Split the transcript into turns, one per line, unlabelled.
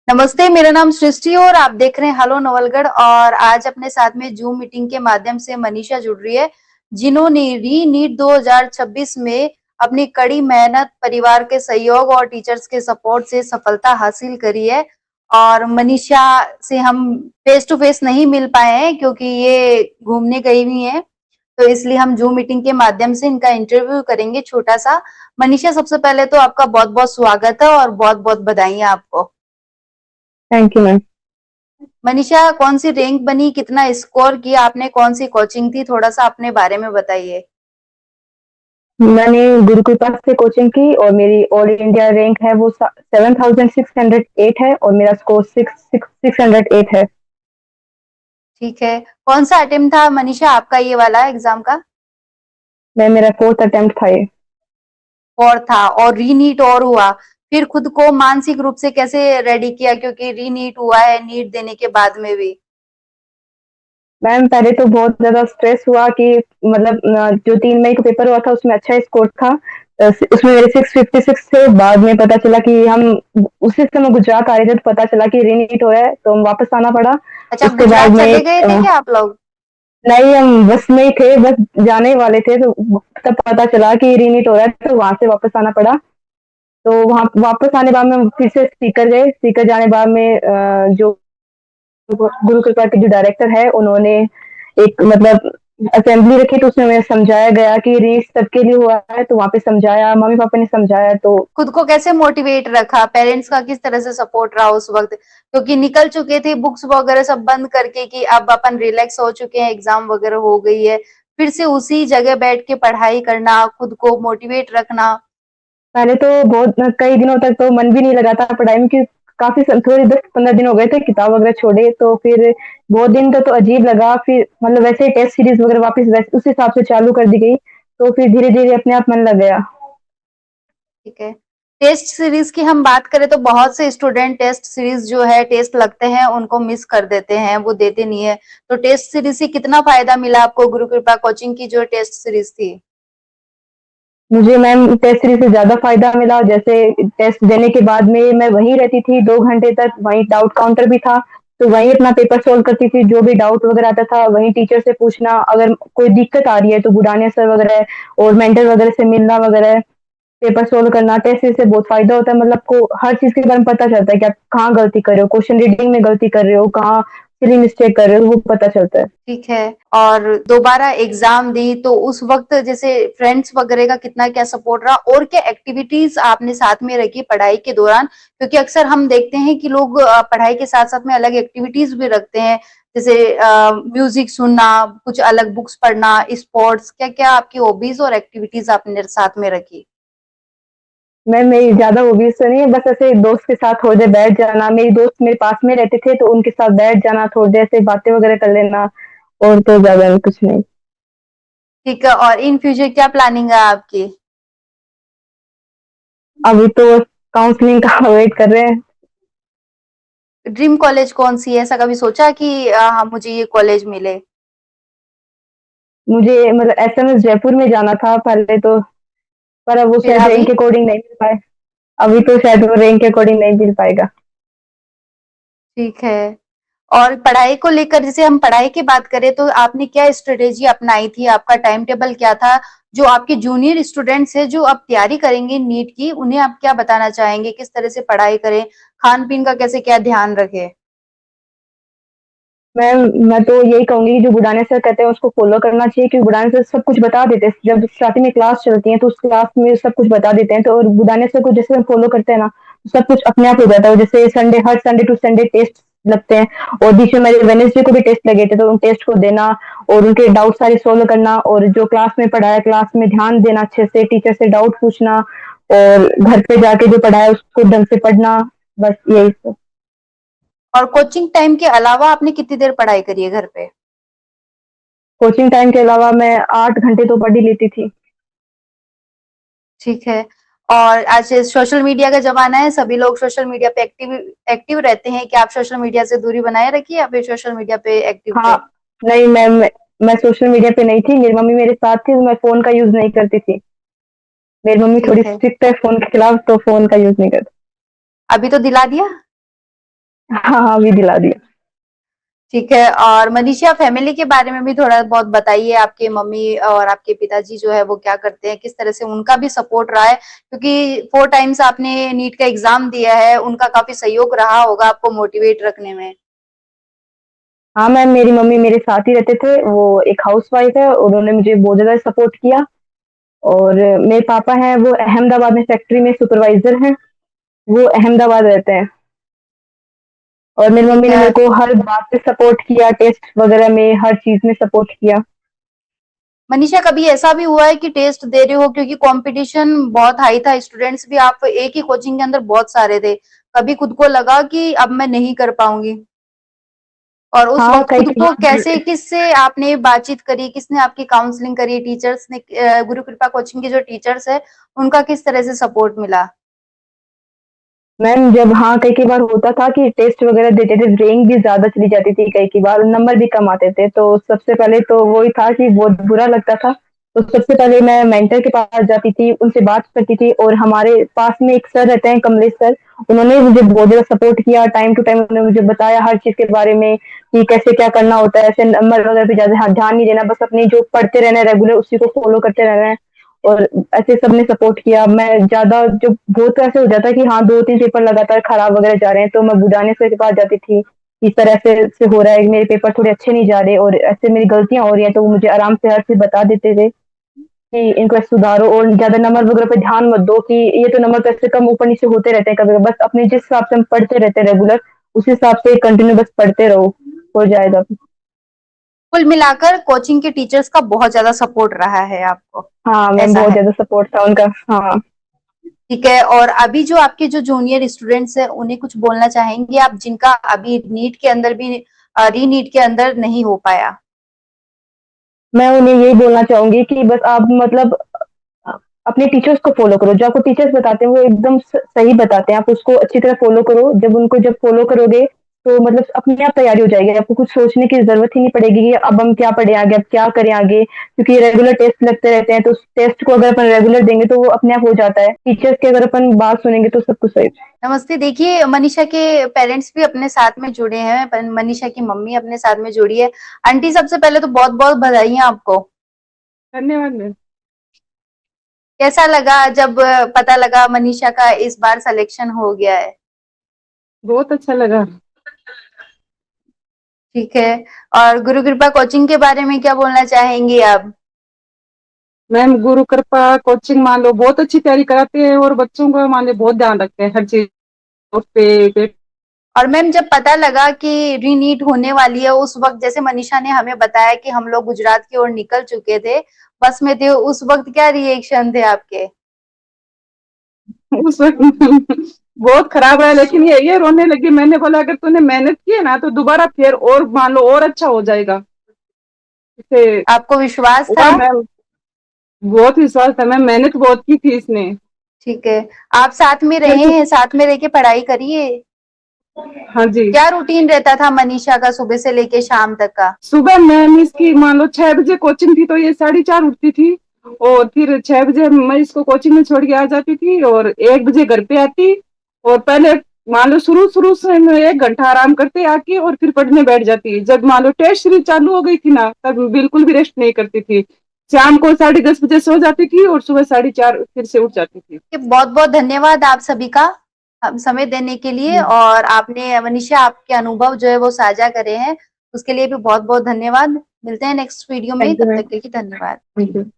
नमस्ते, मेरा नाम सृष्टि है और आप देख रहे हैं हेलो नवलगढ़। और आज अपने साथ में जूम मीटिंग के माध्यम से मनीषा जुड़ रही है, जिन्होंने री नीट 2026 में अपनी कड़ी मेहनत, परिवार के सहयोग और टीचर्स के सपोर्ट से सफलता हासिल करी है। और मनीषा से हम फेस टू फेस नहीं मिल पाए हैं क्योंकि ये घूमने गई हुई हैं, तो इसलिए हम जूम मीटिंग के माध्यम से इनका इंटरव्यू करेंगे छोटा सा। मनीषा, सबसे पहले तो आपका बहुत बहुत स्वागत है और बहुत बहुत बधाइयां आपको।
Thank you ma'am.
मनीषा, कौन सी रैंक बनी, कितना स्कोर किया आपने, कौन सी कोचिंग थी, थोड़ा सा अपने बारे में बताइए।
मैंने गुरु कृपा से कोचिंग की और मेरी ऑल इंडिया रैंक है वो 7608 है और मेरा स्कोर 600 है।
ठीक है। कौन सा अटेम्प्ट था मनीषा आपका, ये वाला एग्जाम का?
मैं मेरा फोर्थ अटेम्प्ट था ये।
और था, और रीनीट और हुआ। फिर खुद को मानसिक रूप से कैसे रेडी किया, क्योंकि रीनीट हुआ है नीट देने के बाद में भी।
मैम पहले तो बहुत ज्यादा स्ट्रेस हुआ कि मतलब जो 3 मई को पेपर हुआ था उसमें अच्छा स्कोर था। उसमें मेरे 656 थे। बाद में पता चला कि हम उसी समय गुजरात आ रहे थे तो पता चला कि रीनीट हो है तो हम वापस आना पड़ा।
अच्छा,
उसके बाद
गुजरात
में
चले गए थे क्या आप लोग?
नहीं, हम बस में ही थे, बस जाने वाले थे तो तब पता चला कि रीनीट हो रहा है तो वहां से वापस आना पड़ा। तो वहां वापस आने बाद में हम फिर से स्पीकर गए। स्पीकर जाने बाद में जो गुरु कृपा के जो डायरेक्टर है उन्होंने एक मतलब असेंबली रखी तो उसमें हमें समझाया गया कि रीट सबके लिए हुआ है तो वहां पे समझाया, मम्मी पापा ने समझाया तो।
खुद को कैसे मोटिवेट रखा, पेरेंट्स का किस तरह से सपोर्ट रहा उस वक्त, क्योंकि निकल चुके थे बुक्स वगैरह सब बंद करके कि अब अपन रिलैक्स हो चुके हैं, एग्जाम वगैरह हो गई है, फिर से उसी जगह बैठ के पढ़ाई करना, खुद को मोटिवेट रखना।
पहले तो बहुत कई दिनों तक तो मन भी नहीं लगा था पढ़ाई में कि काफी थोड़े 10-15 दिन हो गए थे किताब वगैरह छोड़े तो फिर बहुत दिन तो अजीब लगा। फिर मतलब वैसे ही टेस्ट सीरीज वगैरह वापस वैसे उस हिसाब से चालू कर दी गई तो फिर धीरे धीरे अपने आप मन लग गया।
ठीक है। टेस्ट सीरीज की हम बात करें तो बहुत से स्टूडेंट टेस्ट सीरीज जो है, टेस्ट लगते हैं उनको मिस कर देते हैं, वो देते नहीं है। तो टेस्ट सीरीज से कितना फायदा मिला आपको, गुरु कृपा कोचिंग की जो टेस्ट सीरीज थी?
मुझे मैम टेस्ट सीरीज से ज़्यादा फ़ायदा मिला। जैसे टेस्ट देने के बाद में मैं वहीं रहती थी 2 घंटे तक, वहीं डाउट काउंटर भी था, तो वहीं अपना पेपर सॉल्व करती थी। जो भी डाउट वगैरह आता था वहीं टीचर से पूछना, अगर कोई दिक्कत आ रही है तो बुढ़ाने सर वगैरह और मेंटर वगैरह से मिलना वगैरह, पेपर सॉल्व करना। टेस्ट सीरीज से बहुत फ़ायदा होता है, मतलब को हर चीज़ के बारे में पता चलता है कि आप कहाँ गलती कर रहे हो, क्वेश्चन रीडिंग में गलती कर रहे हो, कहाँ स्पेलिंग मिस्टेक कर रहे हो, वो पता चलता है।
ठीक है। और दोबारा एग्जाम दी तो उस वक्त जैसे फ्रेंड्स वगैरह का कितना क्या सपोर्ट रहा, और क्या एक्टिविटीज आपने साथ में रखी पढ़ाई के दौरान? क्योंकि अक्सर हम देखते हैं कि लोग पढ़ाई के साथ साथ में अलग एक्टिविटीज भी रखते हैं, जैसे म्यूजिक सुनना, कुछ अलग बुक्स पढ़ना, स्पोर्ट्स। क्या क्या आपकी हॉबीज और एक्टिविटीज आपने साथ में रखी?
मैम मेरी ज़्यादा हॉबीज़ तो नहीं है, बस ऐसे दोस्त के साथ थोड़ी देर बैठ जाना। मेरी दोस्त मेरे पास में रहते थे तो उनके साथ बैठ जाना, थोड़ी देर से बातें वगैरह कर लेना, और तो ज़्यादा कुछ नहीं।
ठीक है। और इन फ्यूचर क्या प्लानिंग है आपकी?
अभी तो काउंसलिंग का वेट कर रहे हैं।
ड्रीम कॉलेज कौन सी है, ऐसा कभी सोचा कि हाँ मुझे ये कॉलेज मिले?
मुझे मतलब एसएमएस जयपुर में जाना था पहले तो, पर अब वो
फिर
शायद
अभी?
रैंक के अकॉर्डिंग नहीं मिल पाए। अभी तो शायद वो रैंक के अकॉर्डिंग नहीं मिल पाएगा।
ठीक है। और पढ़ाई को लेकर, जैसे हम पढ़ाई की बात करें तो आपने क्या स्ट्रेटेजी अपनाई थी, आपका टाइम टेबल क्या था? जो आपके जूनियर स्टूडेंट्स हैं जो अब तैयारी करेंगे नीट की, उन्हें आप क्या बताना चाहेंगे, किस तरह से पढ़ाई करें, खान पीन का कैसे क्या ध्यान रखें?
मैं तो यही कहूंगी कि जो बुढ़ाने सर कहते हैं उसको फॉलो करना चाहिए, क्योंकि बुढ़ाने सर सब कुछ बता देते हैं। जब स्टार्टिंग में क्लास चलती है तो उस क्लास में सब कुछ बता देते हैं, तो और बुढ़ाने सर को जैसे हम फॉलो करते हैं ना तो सब कुछ अपने आप हो जाता है। जैसे संडे, हर संडे टू संडे टेस्ट लगते हैं, और बीच में मेरे वेनेसडे को भी टेस्ट लगे थे तो उन टेस्ट को देना और उनके डाउट सारे सोल्व करना, और जो क्लास में पढ़ाया क्लास में ध्यान देना, अच्छे से टीचर से डाउट पूछना, और घर पे जाके जो पढ़ाया उसको ढंग से पढ़ना। बस यही सब।
और कोचिंग टाइम के अलावा आपने कितनी देर पढ़ाई करी है घर पे?
कोचिंग टाइम के अलावा मैं 8 घंटे तो पढ़ ही लेती थी।
ठीक है। और आज सोशल मीडिया का जमाना है, सभी लोग सोशल मीडिया पे एक्टिव एक्टिव रहते हैं, क्या आप सोशल मीडिया से दूरी बनाए रखी या फिर सोशल मीडिया पे एक्टिव
हाँ।
थे?
नहीं मैम, मैं सोशल मीडिया पे नहीं थी, मेरी मम्मी मेरे साथ थी तो मैं फ़ोन का यूज़ नहीं करती थी। मेरी मम्मी थोड़ी
ठीक है।
स्ट्रिक्ट है फ़ोन के खिलाफ, तो फ़ोन का यूज़ नहीं करती।
अभी तो दिला दिया?
हाँ हाँ, अभी दिला दिया।
ठीक है। और मनीषा, फैमिली के बारे में भी थोड़ा बहुत बताइए। आपके मम्मी और आपके पिताजी जो है वो क्या करते हैं, किस तरह से उनका भी सपोर्ट रहा है, क्योंकि 4 टाइम्स आपने नीट का एग्जाम दिया है, उनका काफी सहयोग रहा होगा आपको मोटिवेट रखने में।
हाँ मैम, मेरी मम्मी मेरे साथ ही रहते थे, वो एक हाउसवाइफ है, उन्होंने मुझे बहुत ज़्यादा सपोर्ट किया। और मेरे पापा हैं, वो अहमदाबाद में फैक्ट्री में सुपरवाइज़र हैं, वो अहमदाबाद रहते हैं। और मेरी
ठीक
मम्मी ने
है।
मेरे को हर बात पे सपोर्ट किया, टेस्ट वगैरह में, हर चीज़ में सपोर्ट किया।
मनीषा, कभी ऐसा भी हुआ है कि टेस्ट दे रहे हो, क्योंकि कंपटीशन बहुत हाई था, स्टूडेंट्स भी आप एक ही कोचिंग के अंदर बहुत सारे थे, कभी खुद को लगा कि अब मैं नहीं कर पाऊंगी, और उस
हाँ,
वक्त खुद
कई-कई
को
बार
कैसे, किससे आपने बातचीत करी, किसने आपकी काउंसलिंग करी, टीचर्स ने, गुरु कृपा कोचिंग के जो टीचर्स है उनका किस तरह से सपोर्ट मिला?
मैम जब हाँ, कई-कई बार होता था कि टेस्ट वगैरह देते थे, रैंक भी ज़्यादा चली जाती थी कई-कई बार, नंबर भी कम आते थे, तो सबसे पहले तो वही था कि बहुत बुरा लगता था। तो सबसे पहले मैं मेंटर के पास जाती थी, उनसे बात करती थी, और हमारे पास में एक सर रहते हैं, कमलेश सर, उन्होंने मुझे बहुत ज़्यादा सपोर्ट किया, टाइम टू टाइम उन्होंने मुझे बताया हर चीज़ के बारे में कि कैसे क्या करना होता है, ऐसे नंबर वगैरह पे ज़्यादा ध्यान नहीं देना, बस अपनी जो पढ़ते रहना है रेगुलर, उसी को फॉलो करते रहना है। और ऐसे सबने सपोर्ट किया। मैं ज़्यादा जब बहुत ऐसे हो जाता है कि हाँ 2-3 पेपर लगातार खराब वगैरह जा रहे हैं, तो मैं बुढ़ाने सर के पास जाती थी, इस तरह से हो रहा है, मेरे पेपर थोड़े अच्छे नहीं जा रहे और ऐसे मेरी गलतियाँ हो रही हैं, तो वो मुझे आराम से हर चीज़ बता देते थे कि इनको सुधारो और ज़्यादा नंबर वगैरह पे ध्यान मत दो कि ये तो नंबर तो ऐसे कम ऊपर-नीचे होते रहते हैं कभी-कभी, बस अपने जिस हिसाब से हम पढ़ते रहते हैं रेगुलर, उस हिसाब से कंटिन्यू बस पढ़ते रहो, हो जाएगा।
कुल मिलाकर कोचिंग के टीचर्स का बहुत ज्यादा सपोर्ट रहा है आपको,
हाँ मैम,
ऐसा
बहुत
है?
ज़्यादा सपोर्ट था उनका। हाँ।
ठीक है। और अभी जो आपके जो जूनियर स्टूडेंट्स हैं उन्हें कुछ बोलना चाहेंगे आप, जिनका अभी नीट के अंदर भी, री नीट के अंदर नहीं हो पाया?
मैं उन्हें यही बोलना चाहूँगी कि बस आप मतलब अपने टीचर्स को फ़ॉलो करो, जो आपको टीचर्स बताते हैं वो एकदम सही बताते हैं, आप उसको अच्छी तरह फ़ॉलो करो। जब फ़ॉलो करोगे तो मतलब अपने आप तैयारी हो जाएगी, आपको कुछ सोचने की ज़रूरत ही नहीं पड़ेगी कि अब हम क्या पढ़ें आगे, अब क्या करें आगे, क्योंकि रेगुलर टेस्ट लगते रहते हैं, तो उस टेस्ट को अगर अपन रेगुलर देंगे तो वो अपने आप हो जाता है। टीचर्स की अगर अपन बात सुनेंगे तो सब कुछ सही।
नमस्ते। देखिए, मनीषा के पेरेंट्स भी अपने साथ में जुड़े हैं, मनीषा की मम्मी अपने साथ में जुड़ी है। आंटी, सबसे पहले तो बहुत बहुत बधाइयां आपको।
धन्यवाद मैम।
कैसा लगा जब पता लगा मनीषा का इस बार सिलेक्शन हो गया है?
बहुत अच्छा लगा।
ठीक है। और गुरु कृपा कोचिंग के बारे में क्या बोलना चाहेंगी आप?
मैम गुरु कृपा कोचिंग मान लो बहुत अच्छी तैयारी कराते हैं और बच्चों को मान लो बहुत ध्यान रखते हैं हर चीज पे।
और मैम, जब पता लगा कि रीनीट होने वाली है, उस वक्त जैसे मनीषा ने हमें बताया कि हम लोग गुजरात की ओर निकल चुके थे, बस में थे, उस वक्त क्या रिएक्शन थे आपके?
उस वक्त बहुत खराब रहा, लेकिन ये रोने लगी। मैंने बोला अगर तूने मेहनत की है ना तो दोबारा फिर और मान लो और अच्छा हो जाएगा इसे।
आपको विश्वास था?
और मैम बहुत विश्वास था मैम, मेहनत बहुत की थी इसने।
ठीक है। आप साथ में
फिर
रहे
कुछ।
हैं, साथ में रह के पढ़ाई करिए।
हाँ जी।
क्या रूटीन रहता था मनीषा का सुबह से लेके शाम तक का?
सुबह मैम इसकी मान लो 6 बजे कोचिंग थी तो ये 4:30 उठती थी, और फिर 6 बजे मैं इसको कोचिंग में छोड़ के आ जाती थी और 1 बजे घर पे आती। और पहले मान लो शुरू शुरू से मैं 1 घंटा आराम करते आके और फिर पढ़ने बैठ जाती। जब मान लो टेस्ट सीरीज चालू हो गई थी ना तब बिल्कुल भी रेस्ट नहीं करती थी। शाम को 10:30 बजे सो जाती थी और सुबह 4:30 फिर से उठ जाती थी।
बहुत बहुत धन्यवाद आप सभी का, हम समय देने के लिए, और आपने मनीषा आपके अनुभव जो है वो साझा करे हैं, उसके लिए भी बहुत बहुत धन्यवाद। मिलते हैं नेक्स्ट वीडियो में,
थैंक यू
तब
मैम।
तक के लिए धन्यवाद।
Thank you.